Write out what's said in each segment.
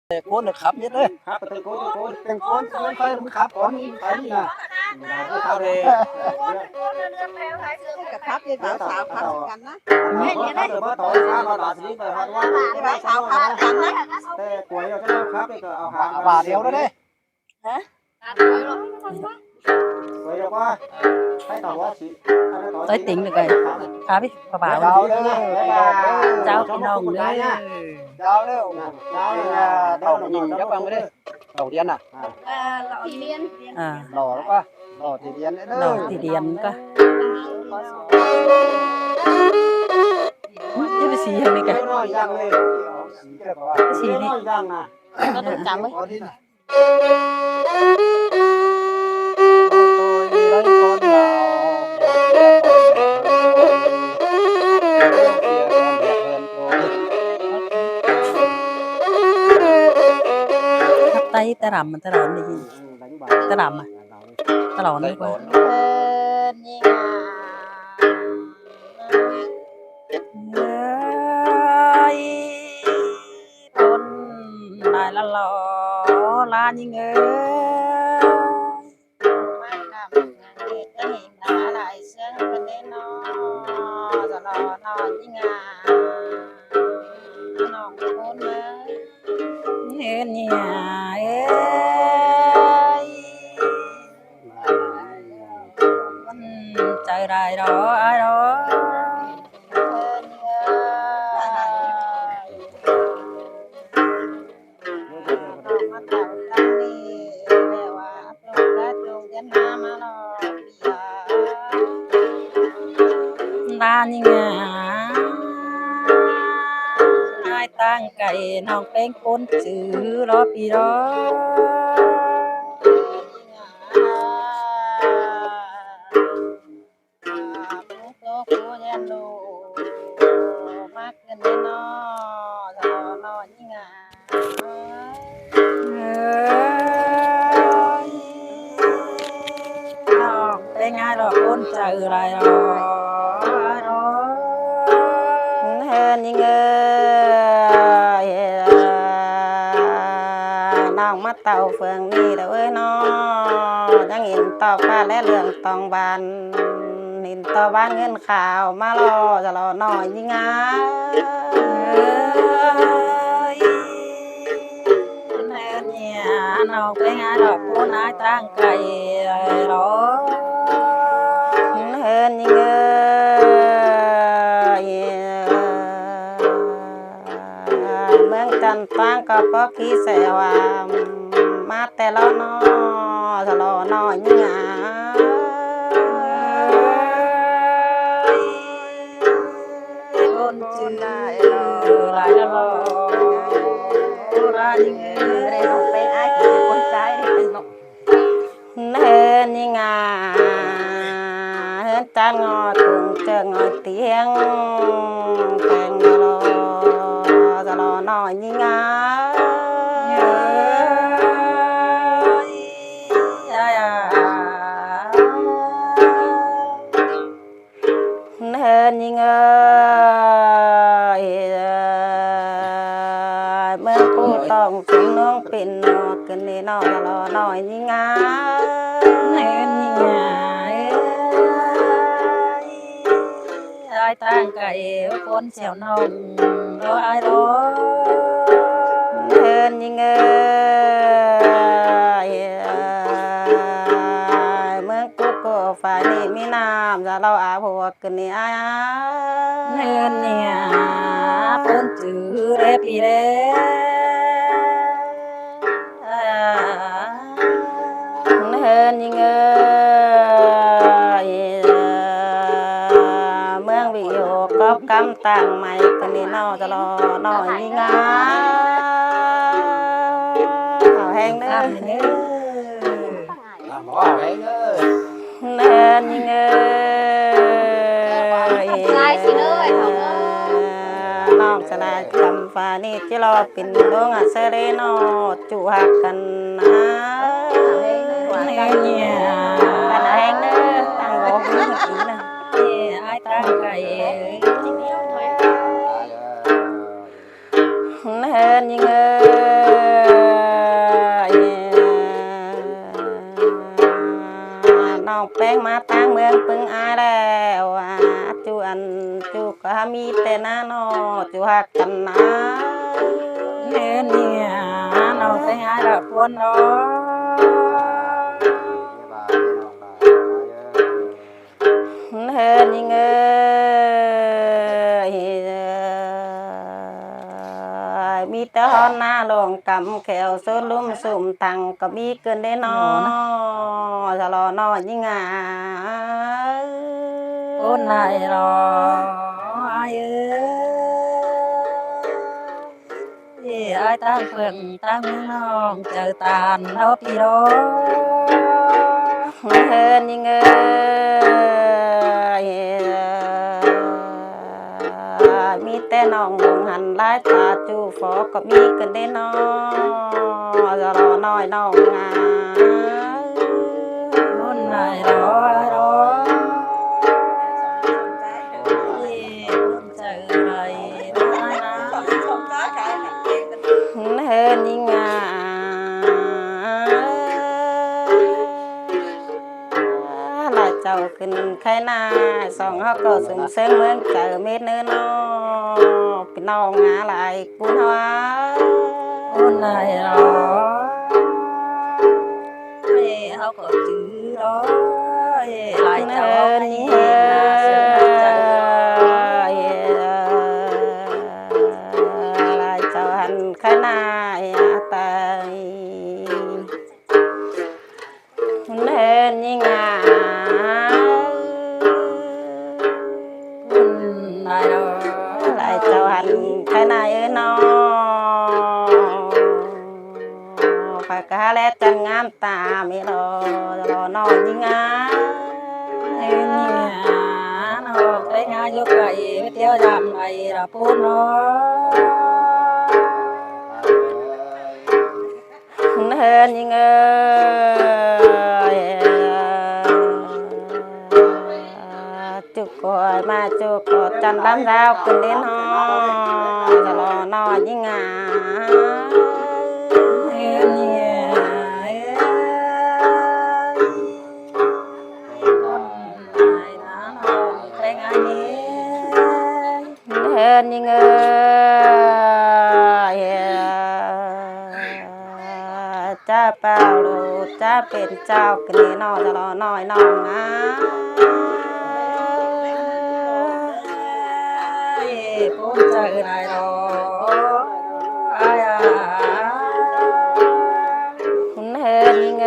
โคนขับนิดเลยครับเป็นโคนเป็นโคนไฟมันขับก่อนไฟนี่นะไม่ขับเลยกับพับเป็นสาวพับกันนะไม่เนี่ยนะแต่ว่าต่อข้ามมาตัดสินไปว่าสาวพับกันนะแต่กล้วยเราจะเอาครับก็เอาหาง บาทเดียวเลยฮะกล้วยเราก็ให้ต่อว่าสิ tới tỉnh được rồi khá biết bà bảo cháu cái nồng đấy Đào đâu đầu nhìn các bạn mới đi đầu tiên à lò đó quá lò thì điền đấy đầu thì điền cơ chứ cái gì hơn này kìa cái gì đi có được chấm ấy tay ta làm đi ta làm ta lỏn đi qua con lại là lò la như ngơ lại sướng bên đây nó rồi nó như ngà nó cuốn hết nhà ơi trời đời đó ai đó ta như ngà ai tăng cày nòng bên côn chữ đó pi đó bên ai đó côn chữ lại đó hơn nhưน้องมาเต่าเฟืองนี่เด้อเอ้ยน้อยังเห็นต่อฟ้าและเรื่องตองบานเห็นต่อบ้านเงินข่าวมารอจะรอหน่อยยิ่งอ่ะเนี่ยน้องเป็นไงดอกผู้นายตั้งไก่รอเฮินยิ่งเมืองจันทร์ก็เพราะขี้เสวามาแต่ละน้อจะรอหน่อยยิ่งอ่ะคนจืดได้หลายละรอรายิ่งเรียนเป็นไอ้คนคนใจเป็นนกเฮินยิ่งอ่ะเฮินจานงอถุงเจองอเตียงแกงรอจะรอหน่อยยิ่งอ่ะเฮินยิ่งเมื่อผู้ต้องถึงน้องเป็นนอกันนี่นอจะรอหน่อยยิ่งอ่ะเห็นยิ่งai tăng cày con xẻo nồng đó ai đó hơnยิ่งเมื่อกูก็ฝ่ายนี้มีน้ำจะเราอาผัวกันนี่อ้าเห็นเนี่ยปนจือเรปีเรเฮินยิ่งเมืองวิโยก็กำต่างใหม่กันนี่นอจะรอหน่อยยิ่งอ่ะเอาแห้งเด้อเฮินยิ่งน้องชนะจำฟ้านี่ที่รอปิ่นดวงอ่ะเสรีนอจูหักกันนะเนี่ยกันแห้งเด้อตั้งโลกนี่อีนะ ai tăng cày เฮินยิ่ง มาตั้งเมืองปึงอายแล้วจูอันจูก็มีแต่หน้านอจูหักกันนะ เล่นเนี่ยน้องไปหาดอกคนเนาะ เฮินยิงมีแต่ฮอนหน้าลงกำแขวสุดลุ่มสุ่มตังก็มีเกินได้นอจะรอนอยิงคนไหนรออายุไอ้ตั้งเพิ่งตั้งน้องเจอตาลเท่าพี่โดเฮินยิงมีแต่น้องมองหันลายตาจูฟอก็มีกันได้นอจะรอน้อยน้องคนไหนรอเจออะไรนะเฮินยิงลายเจ้าขึ้นไข่นาสองเขาก็สุ่มเส้นเมืองเจอเม็ดเนื้อนอพี่น้องหลายกูนวะคนไหนรอเขาก็จื้อรอลายเจ้านี่ลายเจ้าหันไข่นาตายเฮินยิงนายลายเจ้าหันไข่นาน้อฝากกะและจันงามตาไม่รอน้อยยิงเนี่ยน้องไปงานยกไก่ไปเที่ยวยามไก่ละพูดน้เฮินยิงจุกกอยมาจุกกอดจันลำดาวขึ้นเด่นฮอจะรอน้อยยิงเฮินยิงจ้าเปล่าลูกจ้าเป็นเจ้ากันนี่นอจะรอน้อยน้องพูดเจอนายรออาเฮินยิง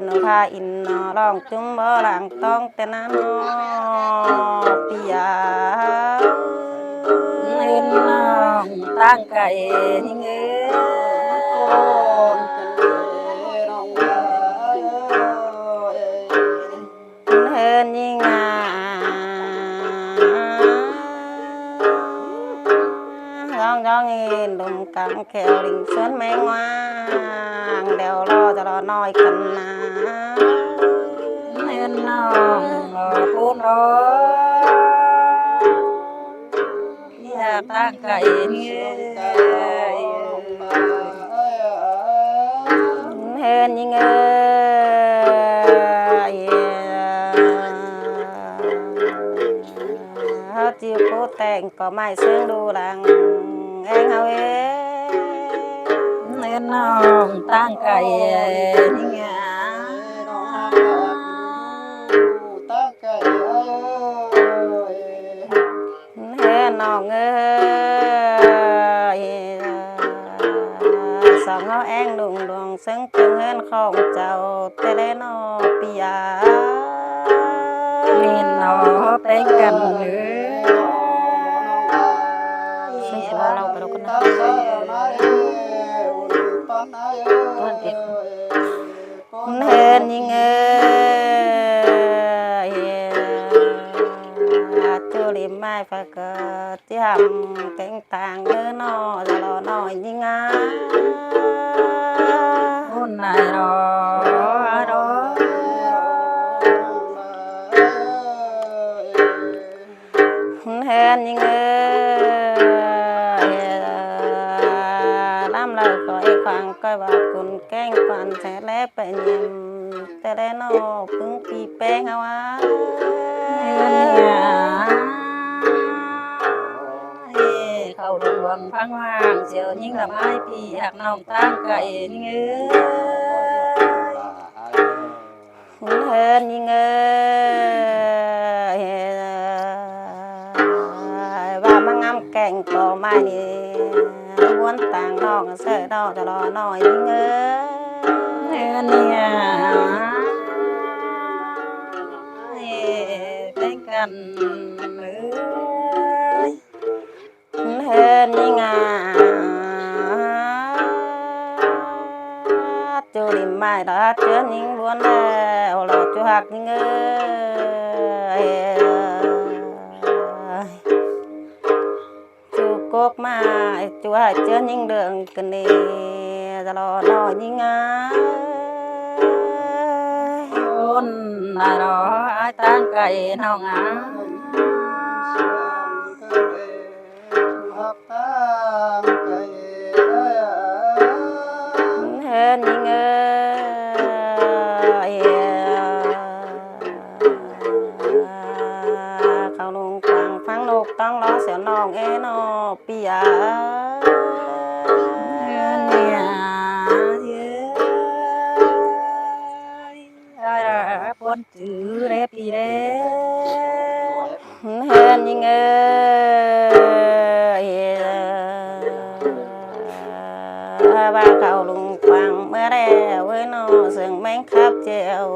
หนูพาอินนอร้องจุ้มบ่หลังต้องแต่น้านอปียาเงินน้องตั้งไก่ยิงเฮินยิงร้องดุมกังแขวลิงสวนแมงว่างเดี๋ยวรอจะรอน้อยกันนะเงินน้องพูดน้ออยากตั้งไก่เฮินยิงจิ๋วโคแต่งก็ไม่เสื่องดูหลังเองเอาเงินน้องตั้งไก่นี่ไงเฮ้น้องสองเขาแองดวงดวงซึ่งเป็นเงินของเจ้าแต่ได้นอปียามีนอเป็นกันหรือเราไปเรากันนะเฮินยิงจูริมไม่ฝากที่ทำเก่งต่างเนื้อนอจะรอน้อยยิงคนไหนรอเฮินยิงลำเราคอย ฟังก็ว่าคุณแกล้งปันแท้แล้วไปนิ่มแต่แล้วนอพึ่งปีแป้งเอาว่าเขาดวงพังว่างเสียวยิ่งละไม้พี่อยากน้องตั้งไก่นี่เฮินยิ่งว่ามังงำแกงต่อไม้นี่ม้วนต่างน้องเสือดอกจะรอหน่อยยิ่งเนี่ยเป็นกันเฮินยิ่งจูดิมไม่ละเจือยิ่งล้วนแล้วเราจูหักยิ่งจูกกมาจูหักเจือยิ่งเดืองกันนี่จะรอหน่อยยิ่งคนน่ารอไอ้ตั้งไก่น้องเฮินยิ่งเขาลงฟังฟังนกต้องล้อเสียน้องนอปียเนี่ยปนจือเรปีเรเฮินยิ่งว่าเขาลงฟังเมื่อไรเว้ยนอเสียงแมงคับเจียว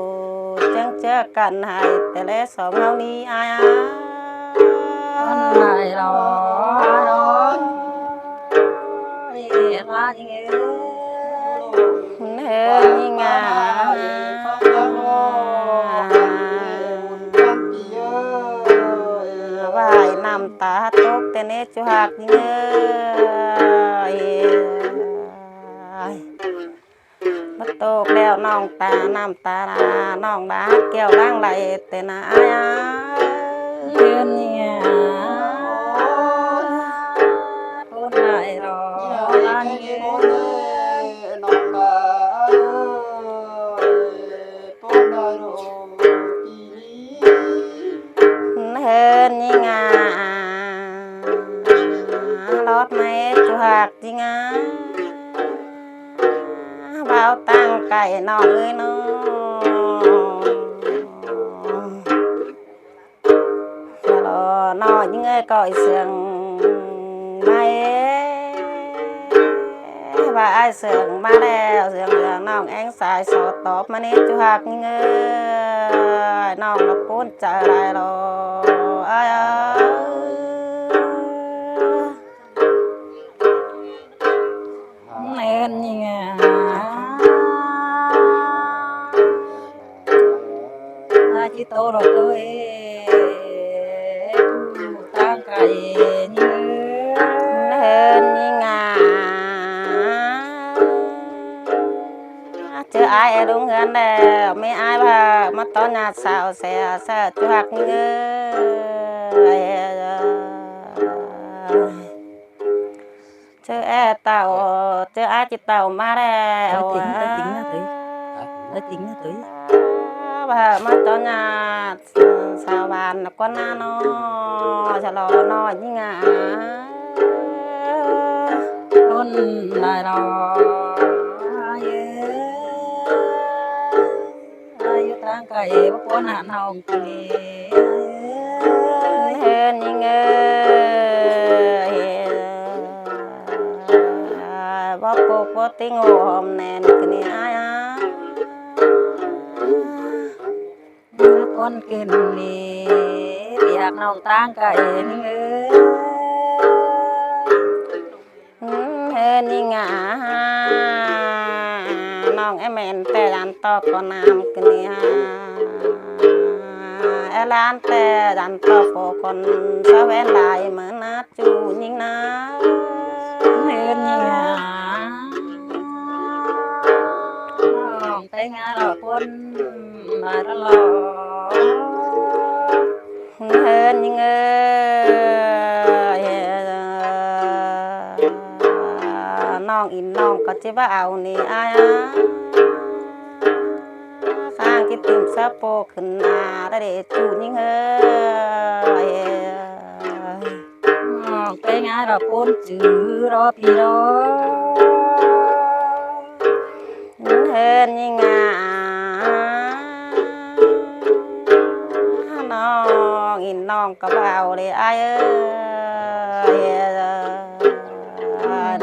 จังเจอกันให้แต่และสองเฮานี้อายไม่รอมาจริงเฮินยิ่งว่ายน้ำตาตกแต่เนจูหักยิ่งมาตกแล้วน้องตาน้ำตาน้องดาแก้วล้างไหลแต่นาเดือนเนี่ยคนไหนรอร้านเงินน้องตาต้นได้รอปีนี้เฮินยิ่งรถไม่จูหักจริงเบาตั้งไก่นอนเลยน้องจะรอนอนยิ่งก่อยเสียงไม่ว่าไอเสียงมาแล้วเสียงเหลืองน้องแองสายสดตอบมานี้จูหักยิ่งน้องละปุ้นใจไรรอเล่นยังไงจิตโตเราตัวตั้งไก่ยืนเฮินยิ่งเจอไอ้ดุงเงินแล้วไม่ไอ้ว่ามาต้อนญาติสาวเสียเสียจุหักเงเจอเต่าเจอไอ้จิตเต่ามาแล้วtính là tính là tới bà mà cho nhà sao bàn là con na nó chả lò nó như ngà con lại lò ai tăng cày bắp con hạn hồng kì hên như ngơ bắp cô có tiếng ngô hôm nè cái này ai con kền nèอยากน้องตั้งไก่นี่งาน้องแม่นแต่ยันตอกก็น้ำกันนี่ฮะร้านแต่ยันตอกก็คนเสวงลายเหมือนนัดจูยิ่งนะนี่งาน้องแต่งานเราคนมาตลอดยิ่งน้ น้องอินน้องก็จะว่าเอานี่อายข้างที่ตื่มซาโปขึ้นมาได้เดจูยิ่งเฮ้ยไปงานเราพ้นจือรอพี่รอเฮินยิ่งน้องอินน้องก็ว่าเอาเลยอาย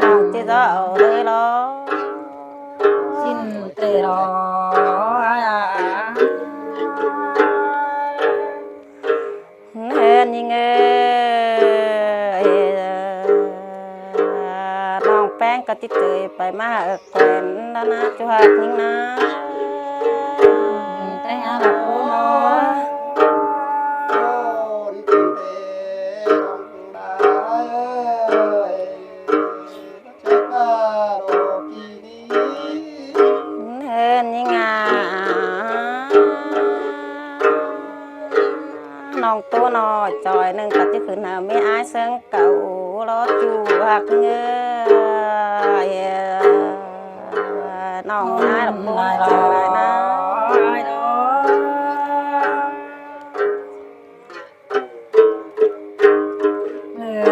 น้องจะเอาเลยหรอสิ้นเตรอเฮินยิ่งน้องแป้งก็ติดเตยไปมาแขวนแล้วนะจุหักยิ่งนะแต่งานเราพ้นเฮินยิ่งน้องตัวน้อยจอยหนึ่งก็จะขึ้นเอาไม่อายเสียงเก่ารอจูหักเงยน้องอายหลับบุ้งเจออะไรนะ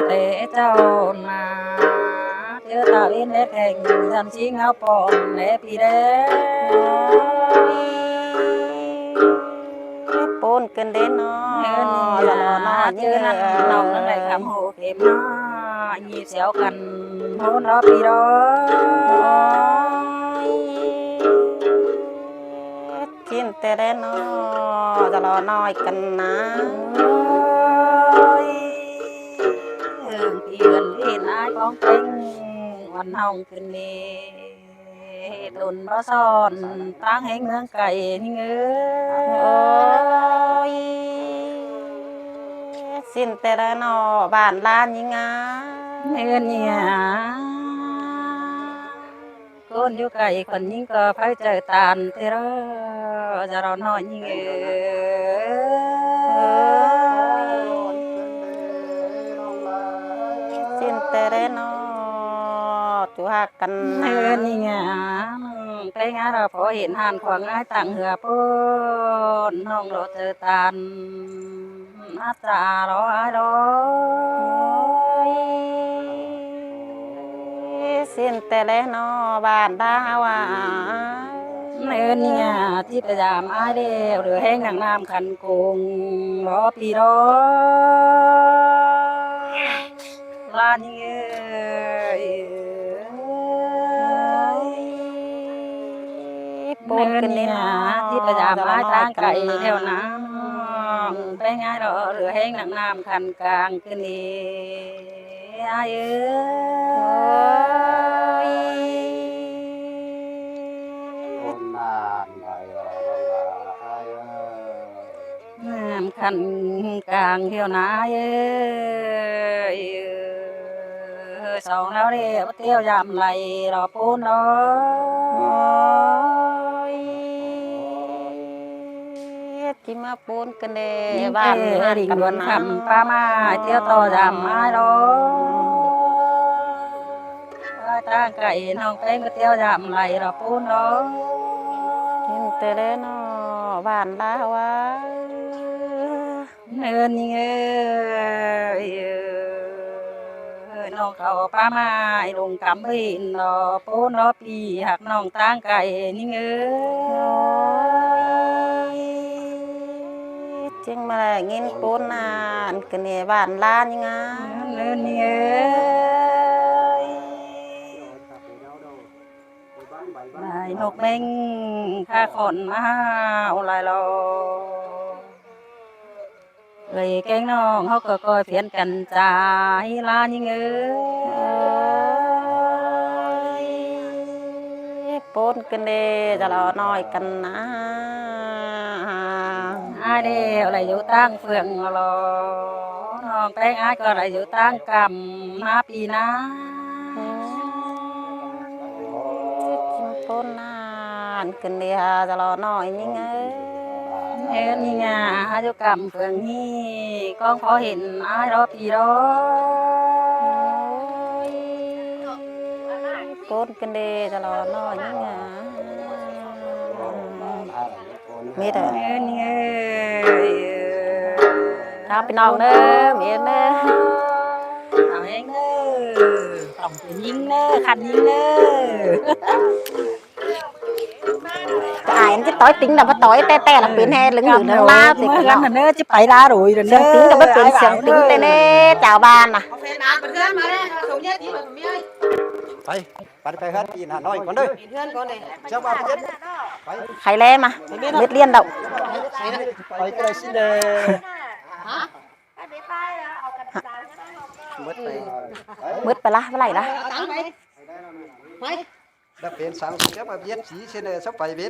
เตะเจ้ามาเจอตาเล่นเล็กแห่งทำชิงเอาปอนเล็พี่เด้ปูนกันเด่นน้อยอย่ารอน้อยเจอนั่นน้องนั่นแหละคำโหเข็มน้อยยีเสียวกันโหนรอพี่รอกินแต่เด่นน้อยจะรอน้อยกันนะพี่กันเล่นอายของเต็งวันห้องคืนนี้ตุนบ่ซ่อนตั้งให้เมืองไก่นี่เงยสิ้นแต่ละนอบ้านล้านยิ่งเงินเนี่ยคนอยู่ไกลคนยิ่งก็ไฟใจตานเทรอจะรอน้อยยิ่งสิ้นแต่ละนอจุหักกันเงินเนี่ยไปงานเราพอเห็นหันขวางง่ายต่างเหือปนน้องรอเจอตานอาจารออายรอสิ้นแต่ละนอบ้านดาวเนื้อเนี่ยที่พยายามอายเดียวหรือแห้งหนังน้ำขันกงรอพี่รอลานี่ปูนกันนี่นะที่พยายามอายทางไก่แถวน้ำไปง่ายรอหรือแห้งหนังน้ำขันกลางคืนนี้อายขันกลางเที่ยวนาสองแล้วเรียกเที่ยวยามไหลรอปูนรอที่มาปูนกันเดบ้านดิ่งวนคำป้ามาเที่ยวต่อยามไม้รอตาไก่น้องเป็นก็เที่ยวยามไหลรอปูนรอกินแต่เล่นบ้านลาวะเนินนี่น้องเขาป้าไม้ลงกำบินรอปูนรอปีหักน้องตั้งไก่นี่จึงมาแลงินปูนนานกันเนี่ยบ้านล้านยังไงเนินนี่นายนกเม้งข้าขนมาเอาลายรอเลยแกงน้องเขาก็คอยเพียนกันจ่ายลายิ่งปูนกันเดจะรอน้อยกันนะอายเดียวอะไรอยู่ตั้งเฟืองรอน้องแป้งอายก็อะไรอยู่ตั้งกำมาปีนะปูนนานกันเดียจะรอน้อยยิ่งนี่ไงอายุกรรมเฟืองนี่ก้องพอเห็นอายรอปีรอป โกนกันเดตลอดน้อยยิ่งอ่ะมีแต่ เงินเงิน ครับพี่น้องเด้อมีเด้อ เอาเองเด้อต้องเป็นยิงเด้อขันยิงเด้อ จะอายมันจะต้อยติ้งแต่พอต้อยแต่ละเป็นแห่เหลืองๆลาสิ เมื่อ กัน กัน เนาะ เด้อจะไปลาโรยเด้อ เสียงติ้งก็บ่เป็นเสียงติ้งแต่เน่เจ้าบ้านน่ะ ไปฮัดกินหาน้อยก่อนเด้อเจ้าบ่าวเย็น ไข่แล่มาเม็ดเลี้ยนดอก ไปก็ได้สิเด้อมืดไป มืดไปละเมื่อไหร่ละ đã biến sáng sẽ mà biết chỉ trên này sắp phải biết